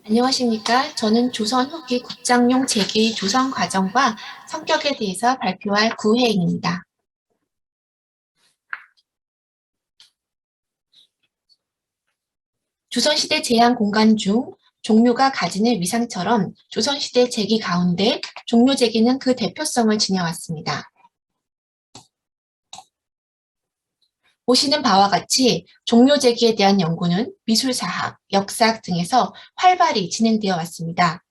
안녕하십니까. 저는 조선 후기 국장용 제기 조성 과정과 성격에 대해서 발표할 구혜인입니다. 조선시대 제한 공간 중 종묘가 가지는 위상처럼 조선시대 제기 가운데 종묘 제기는 그 대표성을 지녀왔습니다. 보시는 바와 같이 종묘 제기에 대한 연구는 미술사학, 역사학 등에서 활발히 진행되어 왔습니다.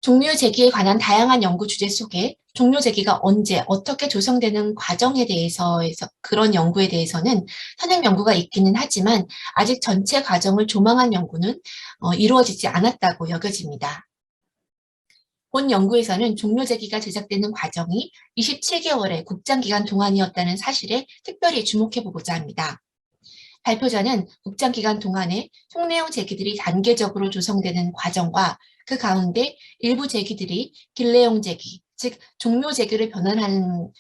종묘 제기에 관한 다양한 연구 주제 속에 종묘 제기가 언제 어떻게 조성되는 과정에 대해서 그런 연구에 대해서는 선행 연구가 있기는 하지만 아직 전체 과정을 조망한 연구는 이루어지지 않았다고 여겨집니다. 본 연구에서는 종묘 제기가 제작되는 과정이 27개월의 국장기간 동안이었다는 사실에 특별히 주목해보고자 합니다. 발표자는 국장기간 동안에 흉내형 제기들이 단계적으로 조성되는 과정과 그 가운데 일부 제기들이 길내용 제기, 즉 종묘 제기를 변환하는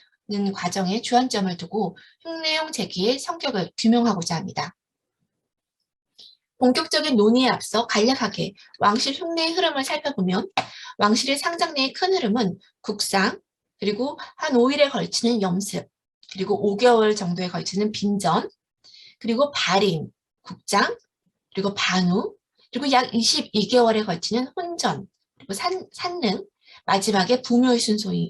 과정에 주안점을 두고 흉내형 제기의 성격을 규명하고자 합니다. 본격적인 논의에 앞서 간략하게 왕실 흉내의 흐름을 살펴보면 왕실의 상장 내의 큰 흐름은 국상, 그리고 한 5일에 걸치는 염습, 그리고 5개월 정도에 걸치는 빈전, 그리고 발인, 국장, 그리고 반우, 그리고 약 22개월에 걸치는 혼전, 그리고 산능, 마지막에 부묘의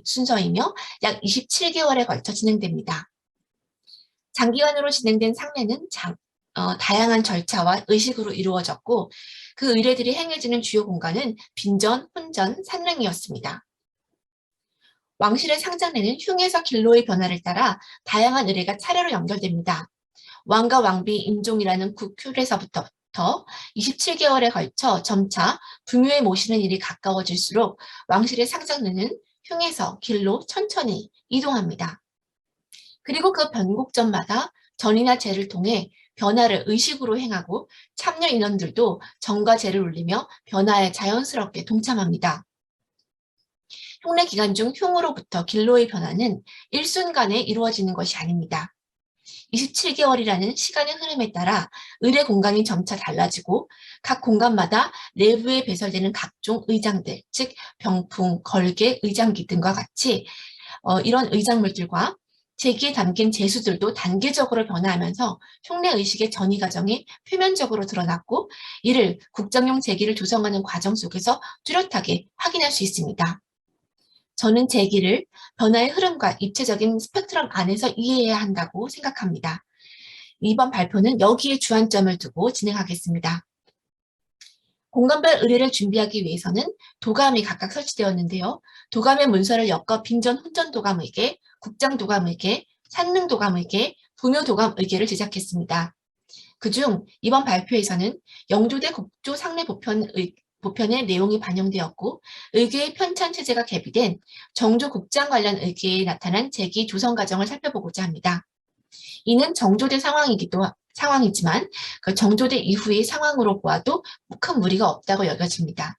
순서이며 약 27개월에 걸쳐 진행됩니다. 장기간으로 진행된 상례는 다양한 절차와 의식으로 이루어졌고 그 의례들이 행해지는 주요 공간은 빈전, 혼전, 산릉이었습니다. 왕실의 상장례는 흉에서 길로의 변화를 따라 다양한 의례가 차례로 연결됩니다. 왕과 왕비 임종이라는 국휼에서부터 27개월에 걸쳐 점차 부묘에 모시는 일이 가까워질수록 왕실의 상장례는 흉에서 길로 천천히 이동합니다. 그리고 그 변곡점마다 전이나 제를 통해 변화를 의식으로 행하고 참여 인원들도 정과 제를 올리며 변화에 자연스럽게 동참합니다. 흉내 기간 중 흉으로부터 길로의 변화는 일순간에 이루어지는 것이 아닙니다. 27개월이라는 시간의 흐름에 따라 의례 공간이 점차 달라지고 각 공간마다 내부에 배설되는 각종 의장들, 즉 병풍, 걸개, 의장기 등과 같이 이런 의장물들과 제기에 담긴 재수들도 단계적으로 변화하면서 흉내 의식의 전이 과정이 표면적으로 드러났고 이를 국장용 제기를 조성하는 과정 속에서 뚜렷하게 확인할 수 있습니다. 저는 제기를 변화의 흐름과 입체적인 스펙트럼 안에서 이해해야 한다고 생각합니다. 이번 발표는 여기에 주안점을 두고 진행하겠습니다. 공간별 의뢰를 준비하기 위해서는 도감이 각각 설치되었는데요. 도감의 문서를 엮어 빈전 혼전 도감의계, 국장 도감의계, 산능 도감의계, 부묘 도감의계를 제작했습니다. 그중 이번 발표에서는 영조대 국조 상례 보편의 내용이 반영되었고 의궤의 편찬 체제가 개비된 정조 국장 관련 의궤에 나타난 제기 조성 과정을 살펴보고자 합니다. 이는 정조대 상황이지만 그 정조대 이후의 상황으로 보아도 큰 무리가 없다고 여겨집니다.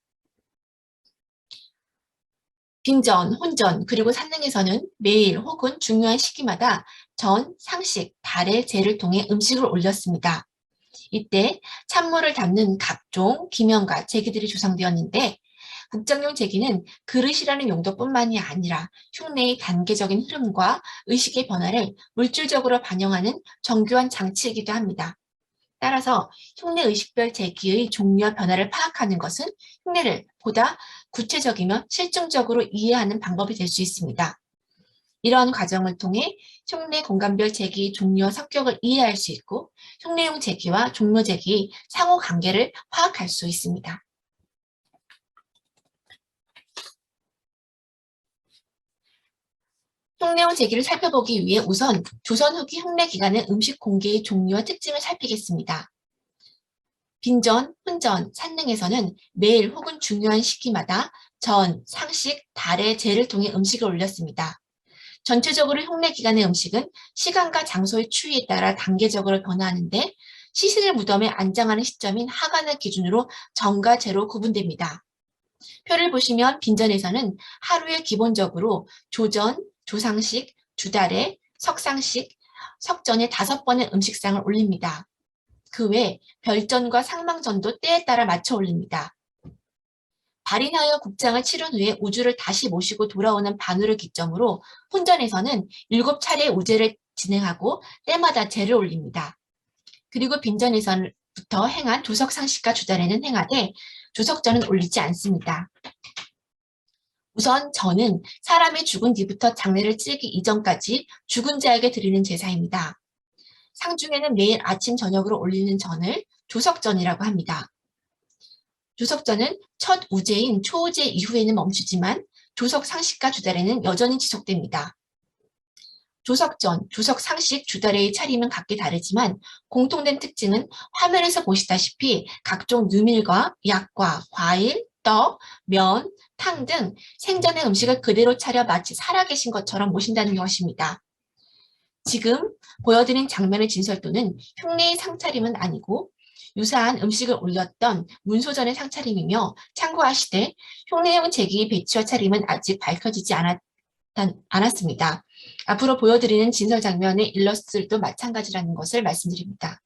빈전, 혼전, 그리고 산능에서는 매일 혹은 중요한 시기마다 전, 상식, 달의 제를 통해 음식을 올렸습니다. 이때 찬물을 담는 각종 기명과 제기들이 조성되었는데 국장용 제기는 그릇이라는 용도뿐만이 아니라 흉내의 단계적인 흐름과 의식의 변화를 물질적으로 반영하는 정교한 장치이기도 합니다. 따라서 흉내 의식별 제기의 종류와 변화를 파악하는 것은 흉내를 보다 구체적이며 실증적으로 이해하는 방법이 될 수 있습니다. 이러한 과정을 통해 흉내 공간별 제기의 종류와 성격을 이해할 수 있고 흉내용 제기와 종묘 제기의 상호 관계를 파악할 수 있습니다. 흉내용 제기를 살펴보기 위해 우선 조선 후기 흉내 기간의 음식 공개의 종류와 특징을 살피겠습니다. 빈전, 혼전, 산능에서는 매일 혹은 중요한 시기마다 전, 상식, 달의 제를 통해 음식을 올렸습니다. 전체적으로 흉내 기간의 음식은 시간과 장소의 추이에 따라 단계적으로 변화하는데 시신을 무덤에 안장하는 시점인 하간을 기준으로 전과 제로 구분됩니다. 표를 보시면 빈전에서는 하루에 기본적으로 조전, 조상식, 주달에, 석상식, 석전에 5번의 음식상을 올립니다. 그 외 별전과 상망전도 때에 따라 맞춰 올립니다. 발인하여 국장을 치른 후에 우주를 다시 모시고 돌아오는 반우를 기점으로 혼전에서는 7차례 우제를 진행하고 때마다 제를 올립니다. 그리고 빈전에서부터 행한 조석상식과 주달에는 행하되 조석전은 올리지 않습니다. 우선 전은 사람이 죽은 뒤부터 장례를 치르기 이전까지 죽은 자에게 드리는 제사입니다. 상중에는 매일 아침 저녁으로 올리는 전을 조석전이라고 합니다. 조석전은 첫 우제인 초우제 이후에는 멈추지만 조석상식과 주달에는 여전히 지속됩니다. 조석전, 조석상식, 주달에의 차림은 각기 다르지만 공통된 특징은 화면에서 보시다시피 각종 누밀과 약과 과일, 떡, 면, 탕 등 생전의 음식을 그대로 차려 마치 살아계신 것처럼 모신다는 것입니다. 지금 보여드린 장면의 진설도는 흉내의 상차림은 아니고 유사한 음식을 올렸던 문소전의 상차림이며 참고하시되 흉내형 제기의 배치와 차림은 아직 밝혀지지 않았습니다. 앞으로 보여드리는 진설 장면의 일러스트도 마찬가지라는 것을 말씀드립니다.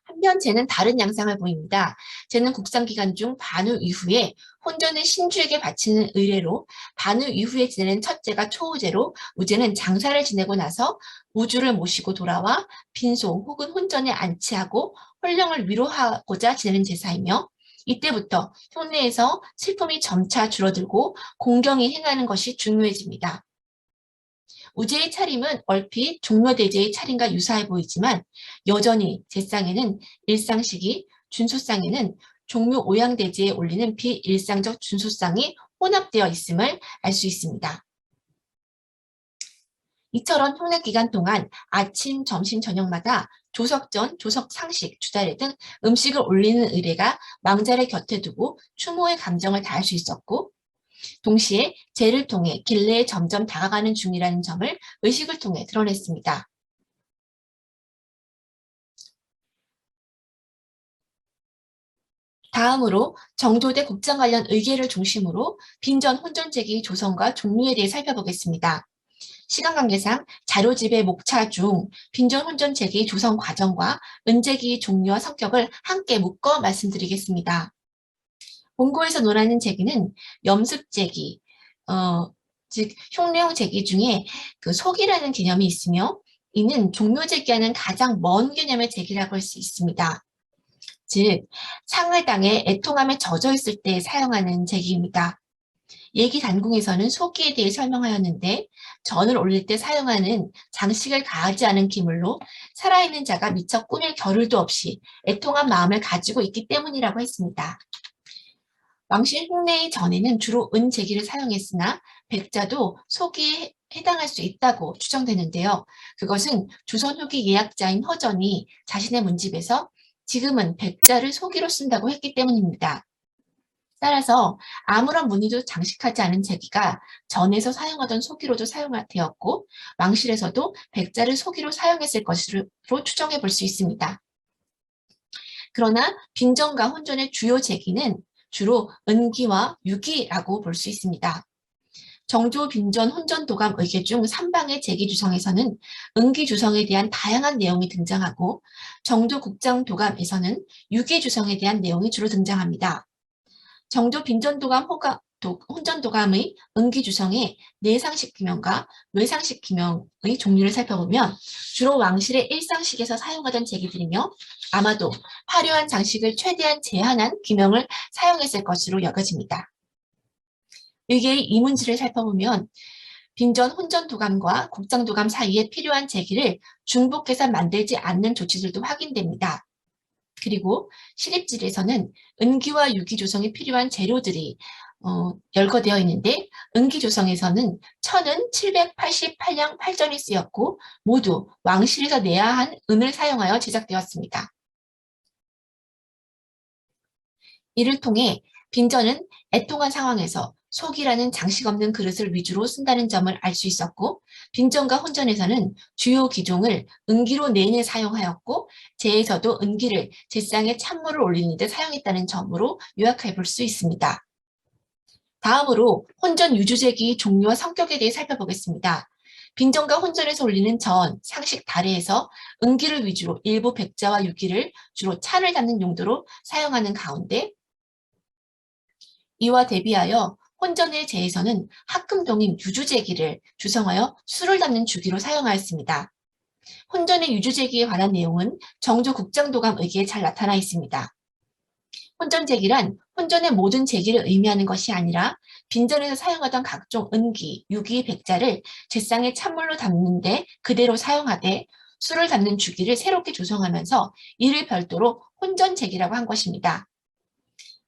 한편 제는 다른 양상을 보입니다. 제는 국상기간 중 반우 이후에 혼전을 신주에게 바치는 의례로 반우 이후에 지내는 첫째가 초우제로 우제는 장사를 지내고 나서 우주를 모시고 돌아와 빈소 혹은 혼전에 안치하고 혼령을 위로하고자 지내는 제사이며 이때부터 흉내에서 슬픔이 점차 줄어들고 공경이 행하는 것이 중요해집니다. 우제의 차림은 얼핏 종묘대제의 차림과 유사해 보이지만 여전히 제상에는 일상식이, 준수상에는 종묘 오양대제에 올리는 비일상적 준수상이 혼합되어 있음을 알 수 있습니다. 이처럼 흉내 기간 동안 아침, 점심, 저녁마다 조석전, 조석상식, 주달에 등 음식을 올리는 의례가 망자를 곁에 두고 추모의 감정을 다할 수 있었고 동시에 제를 통해 길래에 점점 다가가는 중이라는 점을 의식을 통해 드러냈습니다. 다음으로 정조대 국장 관련 의계를 중심으로 빈전 혼전제기 조성과 종류에 대해 살펴보겠습니다. 시간 관계상 자료집의 목차 중 빈전 혼전제기 조성 과정과 은제기의 종류와 성격을 함께 묶어 말씀드리겠습니다. 본고에서 논하는 제기는 염습제기, 즉 흉내형 제기 중에 그 속이라는 개념이 있으며 이는 종묘제기와는 가장 먼 개념의 제기라고 할 수 있습니다. 즉 상을 당해 애통함에 젖어 있을 때 사용하는 제기입니다. 얘기 단궁에서는 속기에 대해 설명하였는데 전을 올릴 때 사용하는 장식을 가하지 않은 기물로 살아있는 자가 미처 꾸밀 겨를도 없이 애통한 마음을 가지고 있기 때문이라고 했습니다. 왕실 흉내의 전에는 주로 은제기를 사용했으나 백자도 속기에 해당할 수 있다고 추정되는데요. 그것은 조선 후기 예약자인 허전이 자신의 문집에서 지금은 백자를 소기로 쓴다고 했기 때문입니다. 따라서 아무런 무늬도 장식하지 않은 제기가 전에서 사용하던 소기로도 사용되었고 왕실에서도 백자를 소기로 사용했을 것으로 추정해 볼 수 있습니다. 그러나 빈전과 혼전의 주요 제기는 주로 은기와 유기라고 볼 수 있습니다. 정조, 빈전, 혼전, 도감, 의계 중 3방의 제기 주성에서는 은기 주성에 대한 다양한 내용이 등장하고 정조, 국장, 도감에서는 유기 주성에 대한 내용이 주로 등장합니다. 정조, 빈전, 도감, 혼전, 도감의 은기 주성의 내상식 기명과 외상식 기명의 종류를 살펴보면 주로 왕실의 일상식에서 사용하던 제기들이며 아마도 화려한 장식을 최대한 제한한 기명을 사용했을 것으로 여겨집니다. 의계의 이문지를 살펴보면 빈전, 혼전 도감과 국장 도감 사이에 필요한 제기를 중복해서 만들지 않는 조치들도 확인됩니다. 그리고 시립질에서는 은기와 유기 조성이 필요한 재료들이 열거되어 있는데 은기 조성에서는 천은 788량 8전이 쓰였고 모두 왕실에서 내야 한 은을 사용하여 제작되었습니다. 이를 통해 빈전은 애통한 상황에서 속이라는 장식 없는 그릇을 위주로 쓴다는 점을 알 수 있었고 빈전과 혼전에서는 주요 기종을 은기로 내내 사용하였고 제에서도 은기를 제상에 찬물을 올리는 데 사용했다는 점으로 요약해 볼 수 있습니다. 다음으로 혼전 유주제기의 종류와 성격에 대해 살펴보겠습니다. 빈전과 혼전에서 올리는 전, 상식 다래에서 은기를 위주로 일부 백자와 유기를 주로 차를 담는 용도로 사용하는 가운데 이와 대비하여 혼전의 제에서는 합금동인 유주제기를 주성하여 술을 담는 주기로 사용하였습니다. 혼전의 유주제기에 관한 내용은 정조 국장도감 의기에 잘 나타나 있습니다. 혼전제기란 혼전의 모든 제기를 의미하는 것이 아니라 빈전에서 사용하던 각종 은기, 유기, 백자를 제상에 찬물로 담는데 그대로 사용하되 술을 담는 주기를 새롭게 조성하면서 이를 별도로 혼전제기라고 한 것입니다.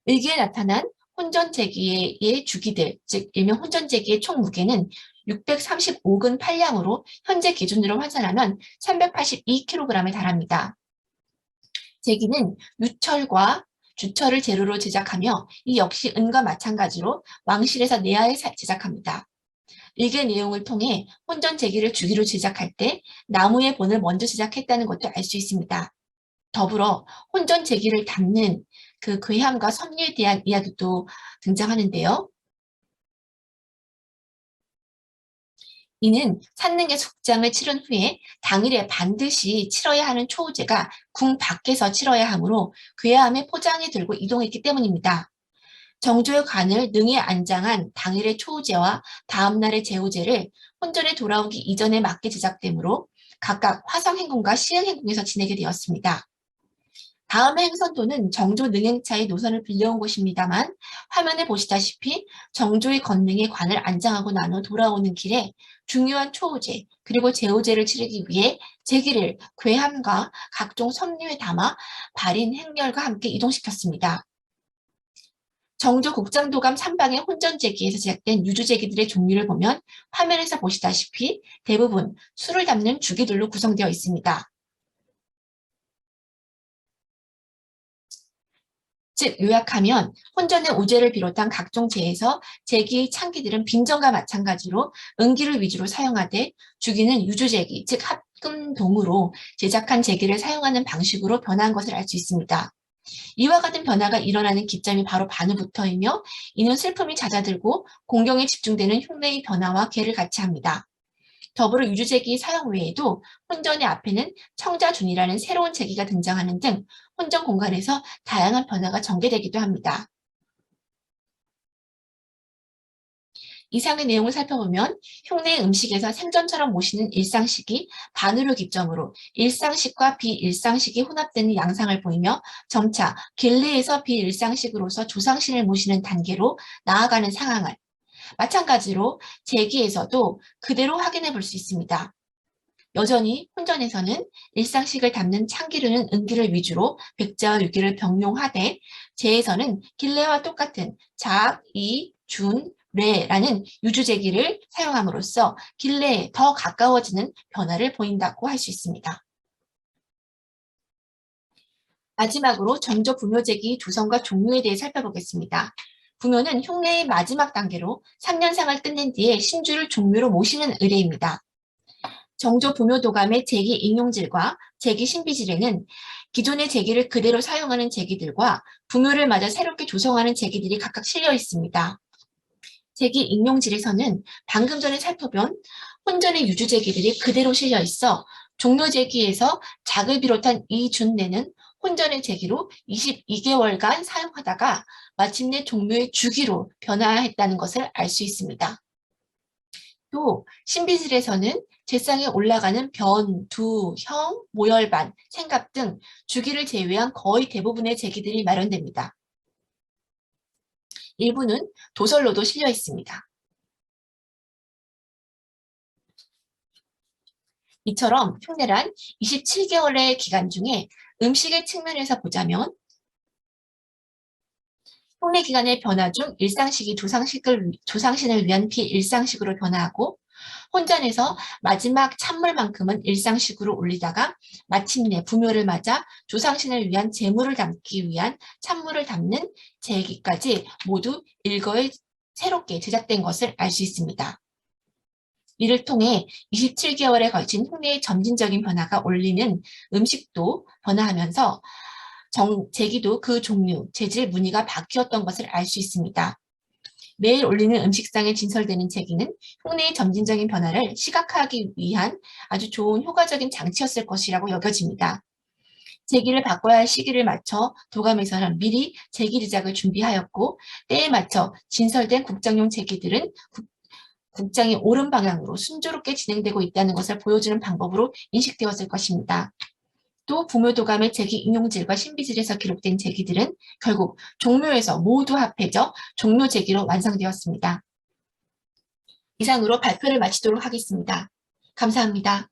의기에 나타난 혼전제기의 주기들, 즉 일명 혼전제기의 총 무게는 635근 8량으로 현재 기준으로 환산하면 382kg에 달합니다. 제기는 유철과 주철을 재료로 제작하며 이 역시 은과 마찬가지로 왕실에서 내하에 제작합니다. 일개 내용을 통해 혼전 제기를 주기로 제작할 때 나무의 본을 먼저 제작했다는 것도 알 수 있습니다. 더불어 혼전 제기를 담는 그 괴함과 섭리에 대한 이야기도 등장하는데요. 이는 산능의 숙장을 치른 후에 당일에 반드시 치러야 하는 초우제가 궁 밖에서 치러야 하므로 괴함에 포장해 들고 이동했기 때문입니다. 정조의 관을 능에 안장한 당일의 초우제와 다음날의 제우제를 혼전에 돌아오기 이전에 맞게 제작되므로 각각 화성행궁과 시흥행궁에서 지내게 되었습니다. 다음의 행선도는 정조 능행차의 노선을 빌려온 곳입니다만 화면에 보시다시피 정조의 건능에 관을 안장하고 난 후 돌아오는 길에 중요한 초우제 그리고 제우제를 치르기 위해 제기를 괴함과 각종 섭리에 담아 발인 행렬과 함께 이동시켰습니다. 정조 국장도감 3방의 혼전제기에서 제작된 유주제기들의 종류를 보면 화면에서 보시다시피 대부분 술을 담는 주기들로 구성되어 있습니다. 즉 요약하면 혼전의 우제를 비롯한 각종 제에서 제기의 창기들은 빈전과 마찬가지로 은기를 위주로 사용하되 주기는 유주제기, 즉 합금동으로 제작한 제기를 사용하는 방식으로 변화한 것을 알 수 있습니다. 이와 같은 변화가 일어나는 기점이 바로 반후부터이며 이는 슬픔이 잦아들고 공경에 집중되는 흉내의 변화와 괴를 같이 합니다. 더불어 유주제기 사용 외에도 혼전의 앞에는 청자준이라는 새로운 제기가 등장하는 등 혼전 공간에서 다양한 변화가 전개되기도 합니다. 이상의 내용을 살펴보면 흉내의 음식에서 생전처럼 모시는 일상식이 반으로 기점으로 일상식과 비일상식이 혼합되는 양상을 보이며 점차 길내에서 비일상식으로서 조상신을 모시는 단계로 나아가는 상황을 마찬가지로 제기에서도 그대로 확인해 볼 수 있습니다. 여전히 혼전에서는 일상식을 담는 창기류는 은기를 위주로 백자와 유기를 병용하되 제에서는 길래와 똑같은 작, 이, 준, 례라는 유주제기를 사용함으로써 길래에 더 가까워지는 변화를 보인다고 할 수 있습니다. 마지막으로 정조 부묘제기 조성과 종류에 대해 살펴보겠습니다. 부묘는 흉내의 마지막 단계로 3년상을 끝낸 뒤에 신주를 종묘로 모시는 의례입니다. 정조 부묘도감의 제기 인용질과 제기 신비질에는 기존의 제기를 그대로 사용하는 제기들과 부묘를 맞아 새롭게 조성하는 제기들이 각각 실려 있습니다. 제기 인용질에서는 방금 전에 살펴본 혼전의 유주제기들이 그대로 실려 있어 종묘제기에서 작을 비롯한 이 준내는 혼전의 제기로 22개월간 사용하다가 마침내 종묘의 주기로 변화했다는 것을 알 수 있습니다. 또 신비질에서는 제상에 올라가는 변, 두, 형, 모열반, 생갑 등 주기를 제외한 거의 대부분의 제기들이 마련됩니다. 일부는 도설로도 실려 있습니다. 이처럼 흉내란 27개월의 기간 중에 음식의 측면에서 보자면 흉내 기간의 변화 중 일상식이 조상신을 위한 비일상식으로 변화하고 혼전에서 마지막 찬물만큼은 일상식으로 올리다가 마침내 부묘를 맞아 조상신을 위한 제물을 담기 위한 찬물을 담는 제기까지 모두 일거에 새롭게 제작된 것을 알 수 있습니다. 이를 통해 27개월에 걸친 흉내의 점진적인 변화가 올리는 음식도 변화하면서 제기도 그 종류, 재질, 무늬가 바뀌었던 것을 알 수 있습니다. 매일 올리는 음식상에 진설되는 제기는 흉내의 점진적인 변화를 시각화하기 위한 아주 좋은 효과적인 장치였을 것이라고 여겨집니다. 제기를 바꿔야 할 시기를 맞춰 도감에서는 미리 제기 리작을 준비하였고 때에 맞춰 진설된 국장용 제기들은 국장이 옳은 방향으로 순조롭게 진행되고 있다는 것을 보여주는 방법으로 인식되었을 것입니다. 또 부묘도감의 제기 인용질과 신비질에서 기록된 제기들은 결국 종묘에서 모두 합해져 종묘제기로 완성되었습니다. 이상으로 발표를 마치도록 하겠습니다. 감사합니다.